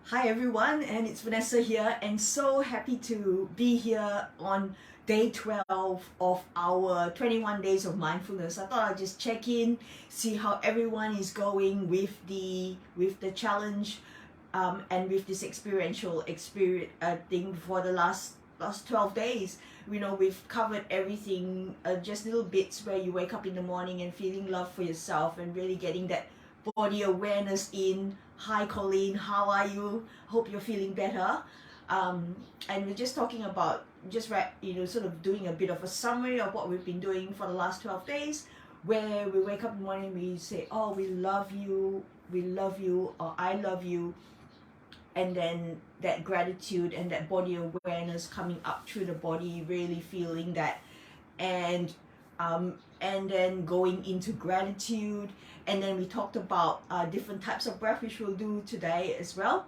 Hi everyone, and it's Vanessa here, and so happy to be here on day 12 of our 21 days of mindfulness. I thought I'd just check in, see how everyone is going with the challenge, and with this experiential experience thing for the last 12 days. We've covered everything, just little bits where you wake up in the morning and feeling love for yourself and really getting that body awareness in. Hi Colleen, how are you? Hope you're feeling better. And we're just talking about sort of doing a bit of a summary of what we've been doing for the last 12 days, where we wake up in the morning, we say, oh, we love you, or I love you, and then that gratitude and that body awareness coming up through the body, really feeling that, and and then going into gratitude. And then we talked about different types of breath, which we'll do today as well,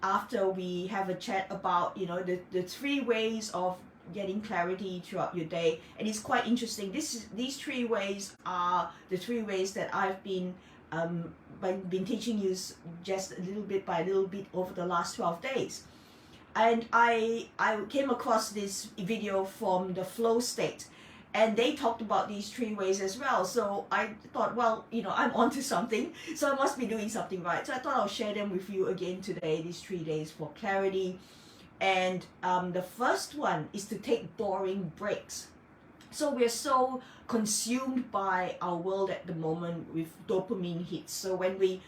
after we have a chat about the three ways of getting clarity throughout your day. And it's quite interesting. These three ways are the three ways that I've been teaching you just a little bit by little bit over the last 12 days. And I came across this video from the flow state, and they talked about these three ways as well. So I thought, well, I'm onto something, so I must be doing something right. So I thought I'll share them with you again today, these 3 days for clarity. And the first one is to take boring breaks. So we're so consumed by our world at the moment with dopamine hits. So when we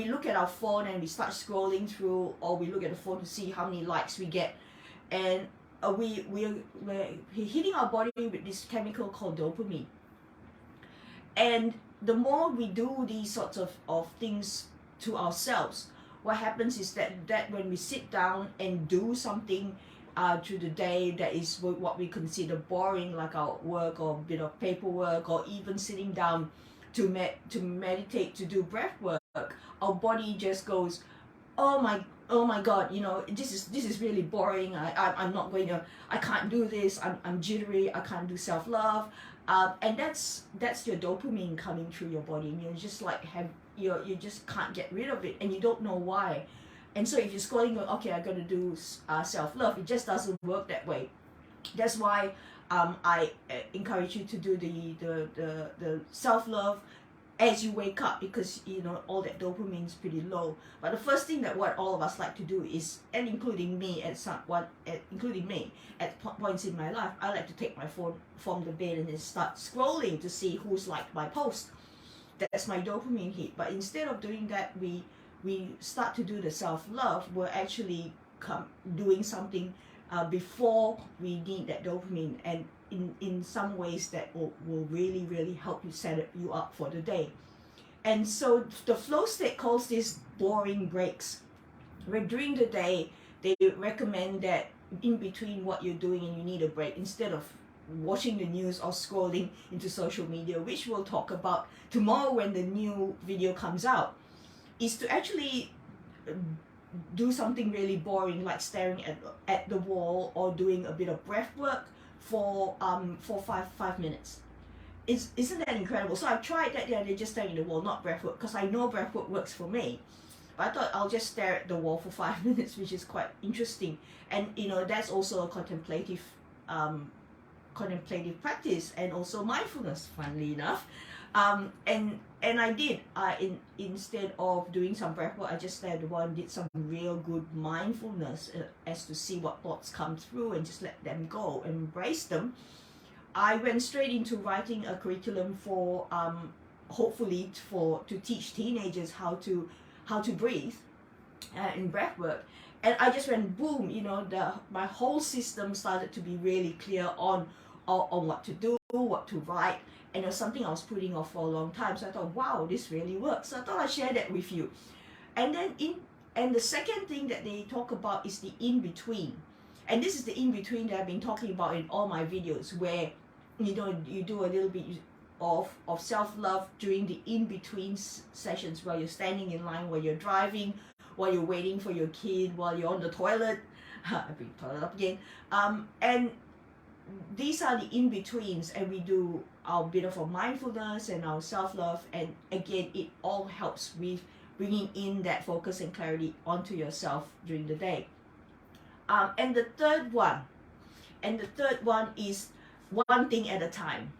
look at our phone and we start scrolling through, or we look at the phone to see how many likes we get, and we're hitting our body with this chemical called dopamine. And the more we do these sorts of things to ourselves, what happens is that when we sit down and do something through the day that is what we consider boring, like our work or a bit of paperwork, or even sitting down to meditate, to do breath work, our body just goes, oh my god, this is really boring. I'm not going to, I can't do this. I'm jittery. I can't do self-love. And that's your dopamine coming through your body, and you're just like you just can't get rid of it, and you don't know why. And so if you're scrolling, okay, I'm going to do self-love, it just doesn't work that way. That's why I encourage you to do the self-love as you wake up, because all that dopamine is pretty low. But the first thing that what all of us like to do is, and including me at points in my life, I like to take my phone from the bed and then start scrolling to see who's liked my post. That's my dopamine hit. But instead of doing that, we start to do the self-love. We're actually doing something before we need that dopamine, and in some ways that will really help you set you up for the day. And so the flow state calls this boring breaks, where during the day they recommend that in between what you're doing and you need a break, instead of watching the news or scrolling into social media, which we'll talk about tomorrow when the new video comes out, is to actually do something really boring, like staring at the wall, or doing a bit of breath work for 5 minutes. Isn't that incredible? So I've tried that the other day, just staring at the wall, not breath work, because I know breath work works for me. But I thought I'll just stare at the wall for 5 minutes, which is quite interesting. And that's also a contemplative practice, and also mindfulness, funnily enough. And I did, instead of doing some breath work, I just stared at the wall and did some real good mindfulness, as to see what thoughts come through and just let them go, embrace them. I went straight into writing a curriculum for hopefully to teach teenagers how to breathe in breath work. And I just went boom, my whole system started to be really clear on what to do, what to write. And it was something I was putting off for a long time. So I thought, wow, this really works. So I thought I'd share that with you. And then the second thing that they talk about is the in-between. And this is the in-between that I've been talking about in all my videos, where you do a little bit of self-love during the in-between sessions, while you're standing in line, while you're driving, while you're waiting for your kid, while you're on the toilet. I bring the toilet up again. And these are the in-betweens, and we do our bit of a mindfulness and our self-love, and again, it all helps with bringing in that focus and clarity onto yourself during the day. And the third one is one thing at a time.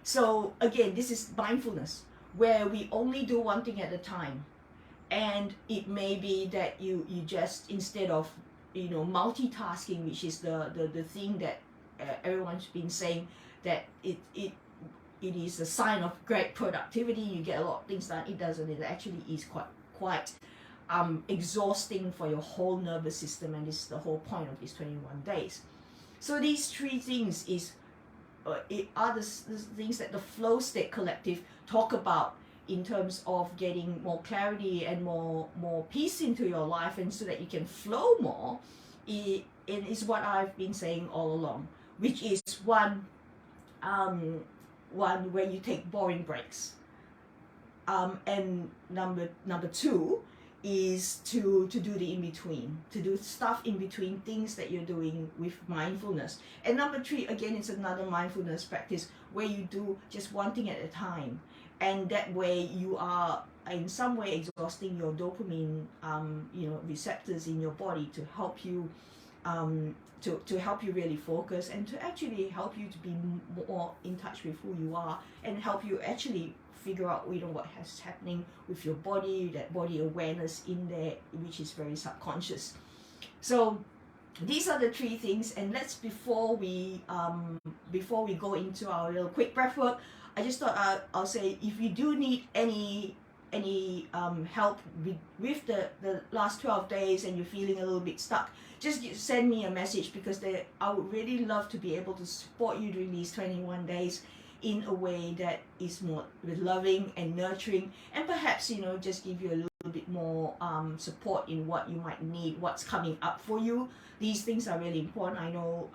So again, this is mindfulness, where we only do one thing at a time. And it may be that you just, instead of multitasking, which is the thing that everyone's been saying, that it is a sign of great productivity, you get a lot of things done. It doesn't. It actually is quite exhausting for your whole nervous system, and this is the whole point of these 21 days. So these three things are the things that the Flow State Collective talk about in terms of getting more clarity and more peace into your life, and so that you can flow more. It is what I've been saying all along, which is one where you take boring breaks, and number two is to do the in-between, to do stuff in between things that you're doing with mindfulness. And number three, again, it's another mindfulness practice where you do just one thing at a time, and that way you are in some way exhausting your dopamine receptors in your body to help you to help you really focus, and to actually help you to be more in touch with who you are, and help you actually figure out what is happening with your body, that body awareness in there, which is very subconscious. So these are the three things. And before we go into our little quick breath work, I just thought I'll say, if you do need any help with the last 12 days and you're feeling a little bit stuck, just send me a message, because I would really love to be able to support you during these 21 days in a way that is more loving and nurturing, and perhaps just give you a little bit more support in what you might need, what's coming up for you. These things are really important. I know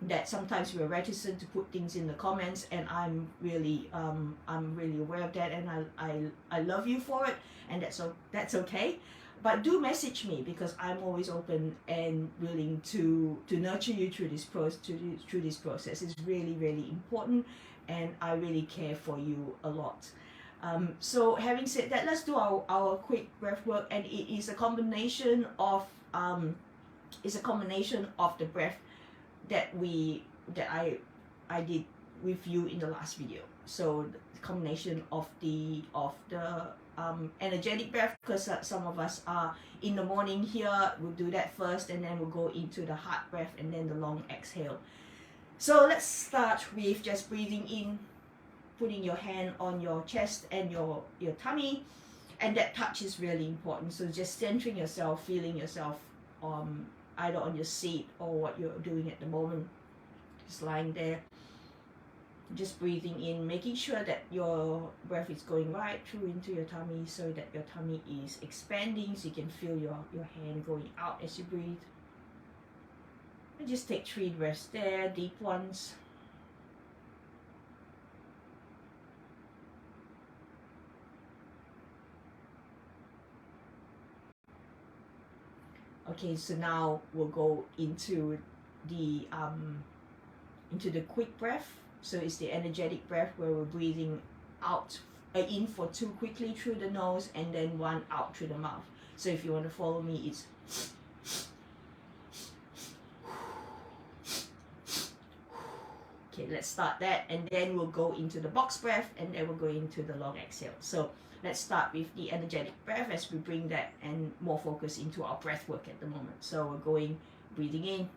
that sometimes we're reticent to put things in the comments, and I'm really aware of that, and I love you for it, and that's okay. But do message me, because I'm always open and willing to nurture you through this process. It's really, really important, and I really care for you a lot. So having said that, let's do our quick breath work, and it is a combination of the breath that I did with you in the last video. So the combination of the energetic breath, because some of us are in the morning here, we'll do that first, and then we'll go into the heart breath, and then the long exhale. So let's start with just breathing in, putting your hand on your chest and your tummy, and that touch is really important. So just centering yourself, feeling yourself either on your seat or what you're doing at the moment, just lying there, just breathing in, making sure that your breath is going right through into your tummy, so that your tummy is expanding, so you can feel your hand going out as you breathe. And just take 3 breaths there, deep ones. Okay, so now we'll go into the quick breath. So it's the energetic breath, where we're breathing out, in for 2 quickly through the nose, and then 1 out through the mouth. So if you want to follow me, it's okay. Let's start that, and then we'll go into the box breath, and then we'll go into the long exhale. So let's start with the energetic breath as we bring that and more focus into our breath work at the moment. So we're breathing in.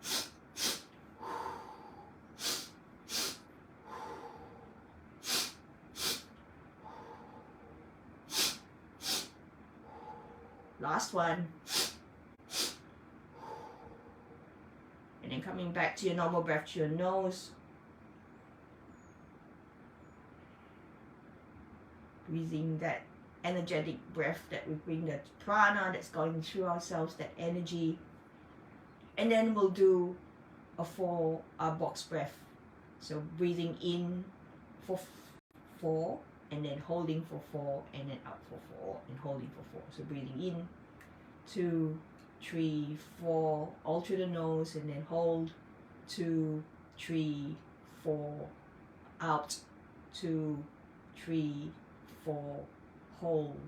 Last one. And then coming back to your normal breath to your nose. Breathing that energetic breath that we bring, that prana that's going through ourselves, that energy. And then we'll do a 4 box breath. So breathing in for 4, and then holding for 4, and then out for 4, and holding for 4. So breathing in, 2, 3, 4, all through the nose, and then hold, 2, 3, 4, out, 2, 3, 4, hold,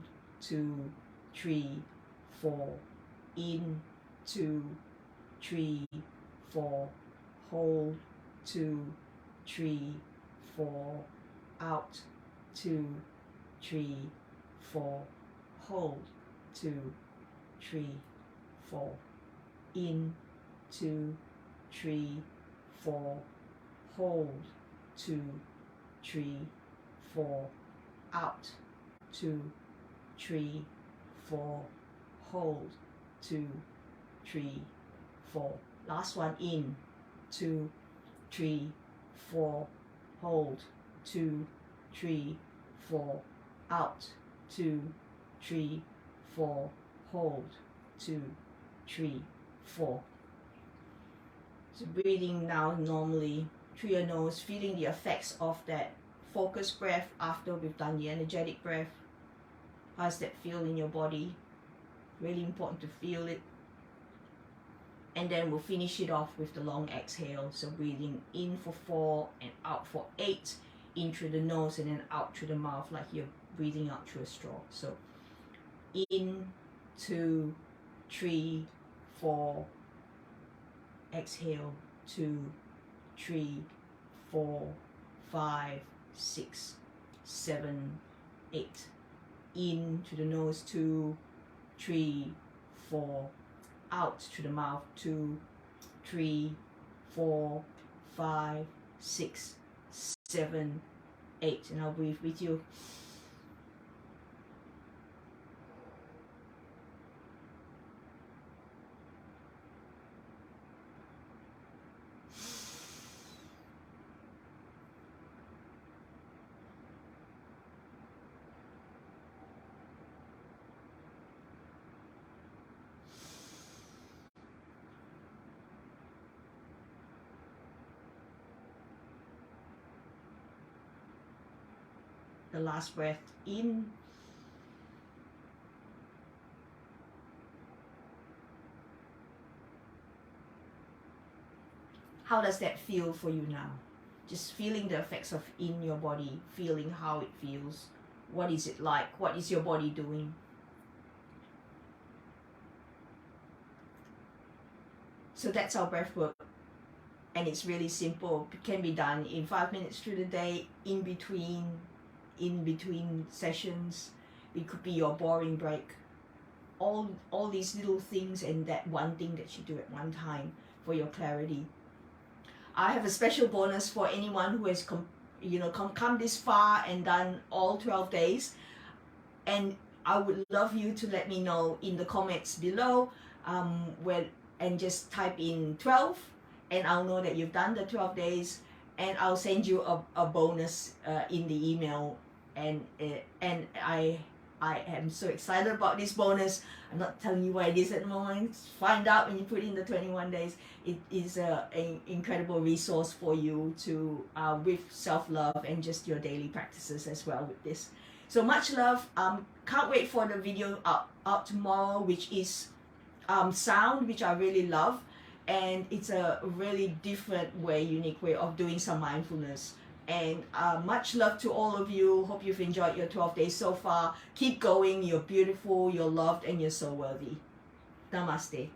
2, 3, 4. In, 2, 3, 4. Hold, 2, 3, 4. Out, 2, 3, 4. Hold, 2, 3, 4. In, 2, 3, 4. Hold, 2, 3, 4. Out, 2, 3, 4. Hold, 2, 3, 4. Last one. In, 2, 3, 4. Hold, 2, 3, 4. Out, 2, 3, 4. Hold, 2, 3, 4. So breathing now normally through your nose, feeling the effects of that focused breath after we've done the energetic breath. How does that feel in your body? Really important to feel it. And then we'll finish it off with the long exhale. So breathing in for 4 and out for 8. In through the nose and then out through the mouth like you're breathing out through a straw. So in, 2, 3, 4. Exhale, 2, 3, 4, 5, 6, 7, 8. In to the nose, 2, 3, 4. Out to the mouth, 2, 3, 4, 5, 6, 7, 8. And I'll breathe with you. The last breath in. How does that feel for you now? Just feeling the effects of in your body, feeling how it feels. What is it like? What is your body doing? So that's our breath work. And it's really simple. It can be done in 5 minutes through the day, in between sessions. It could be your boring break. All these little things and that one thing that you do at one time for your clarity. I have a special bonus for anyone who has come this far and done all 12 days. And I would love you to let me know in the comments below and just type in 12 and I'll know that you've done the 12 days and I'll send you a bonus in the email. And I am so excited about this bonus. I'm not telling you what it is at the moment. Find out when you put in the 21 days. It is an incredible resource for you to with self-love and just your daily practices as well with this. So much love. Can't wait for the video out tomorrow, which is sound, which I really love. And it's a really different way, unique way of doing some mindfulness. And much love to all of you. Hope you've enjoyed your 12 days so far. Keep going. You're beautiful, you're loved, and you're so worthy. Namaste.